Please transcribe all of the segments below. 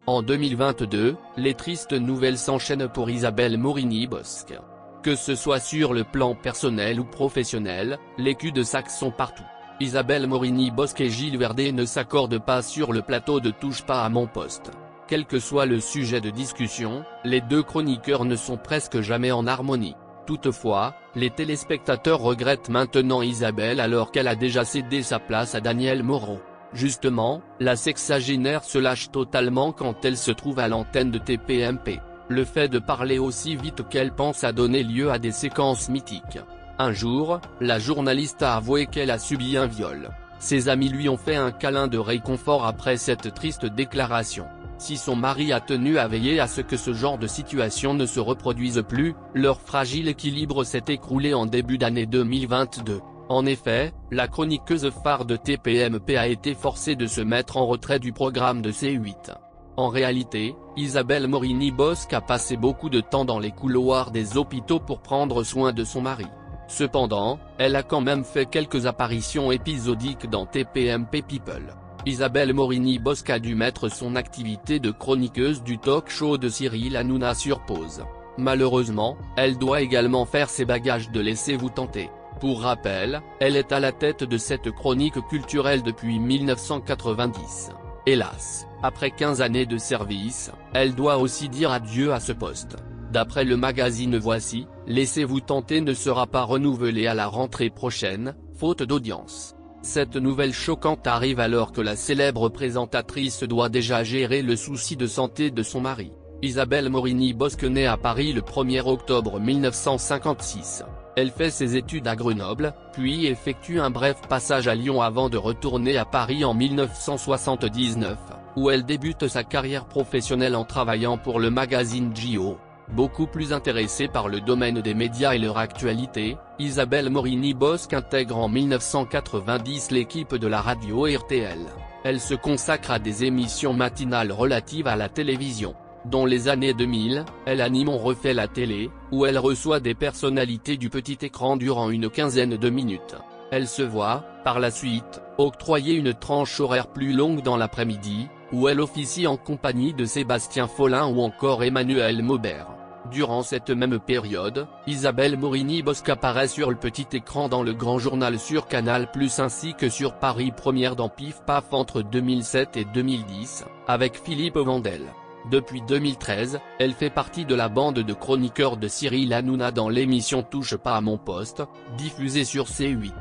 En 2022, les tristes nouvelles s'enchaînent pour Isabelle Morini-Bosc. Que ce soit sur le plan personnel ou professionnel, les culs-de-sac sont partout. Isabelle Morini-Bosc et Gilles Verdez ne s'accordent pas sur le plateau de Touche pas à mon poste. Quel que soit le sujet de discussion, les deux chroniqueurs ne sont presque jamais en harmonie. Toutefois, les téléspectateurs regrettent maintenant Isabelle alors qu'elle a déjà cédé sa place à Daniel Moreau. Justement, la sexagénaire se lâche totalement quand elle se trouve à l'antenne de TPMP. Le fait de parler aussi vite qu'elle pense a donné lieu à des séquences mythiques. Un jour, la journaliste a avoué qu'elle a subi un viol. Ses amis lui ont fait un câlin de réconfort après cette triste déclaration. Si son mari a tenu à veiller à ce que ce genre de situation ne se reproduise plus, leur fragile équilibre s'est écroulé en début d'année 2022. En effet, la chroniqueuse phare de TPMP a été forcée de se mettre en retrait du programme de C8. En réalité, Isabelle Morini-Bosc a passé beaucoup de temps dans les couloirs des hôpitaux pour prendre soin de son mari. Cependant, elle a quand même fait quelques apparitions épisodiques dans TPMP People. Isabelle Morini-Bosc a dû mettre son activité de chroniqueuse du talk-show de Cyril Hanouna sur pause. Malheureusement, elle doit également faire ses bagages de Laissez-vous tenter. Pour rappel, elle est à la tête de cette chronique culturelle depuis 1990. Hélas, après 15 années de service, elle doit aussi dire adieu à ce poste. D'après le magazine Voici, Laissez-vous tenter ne sera pas renouvelé à la rentrée prochaine, faute d'audience. Cette nouvelle choquante arrive alors que la célèbre présentatrice doit déjà gérer le souci de santé de son mari. Isabelle Morini-Bosc naît à Paris le 1er octobre 1956. Elle fait ses études à Grenoble, puis effectue un bref passage à Lyon avant de retourner à Paris en 1979, où elle débute sa carrière professionnelle en travaillant pour le magazine Gio. Beaucoup plus intéressée par le domaine des médias et leur actualité, Isabelle Morini-Bosc intègre en 1990 l'équipe de la radio RTL. Elle se consacre à des émissions matinales relatives à la télévision. Dans les années 2000, elle anime On refait la télé, où elle reçoit des personnalités du petit écran durant une quinzaine de minutes. Elle se voit, par la suite, octroyer une tranche horaire plus longue dans l'après-midi, où elle officie en compagnie de Sébastien Follin ou encore Emmanuel Maubert. Durant cette même période, Isabelle Morini-Bosc apparaît sur le petit écran dans le Grand Journal sur Canal+ ainsi que sur Paris Première dans Pif Paf entre 2007 et 2010, avec Philippe Vandel. Depuis 2013, elle fait partie de la bande de chroniqueurs de Cyril Hanouna dans l'émission Touche pas à mon poste, diffusée sur C8.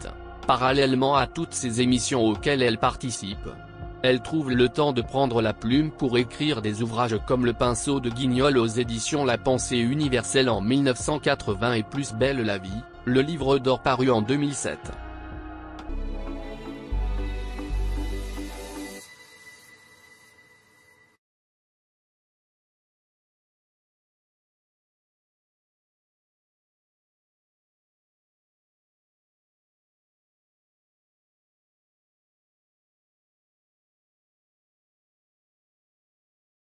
Parallèlement à toutes ces émissions auxquelles elle participe, elle trouve le temps de prendre la plume pour écrire des ouvrages comme Le pinceau de Guignol aux éditions La Pensée universelle en 1980 et Plus belle la vie, le livre d'or paru en 2007.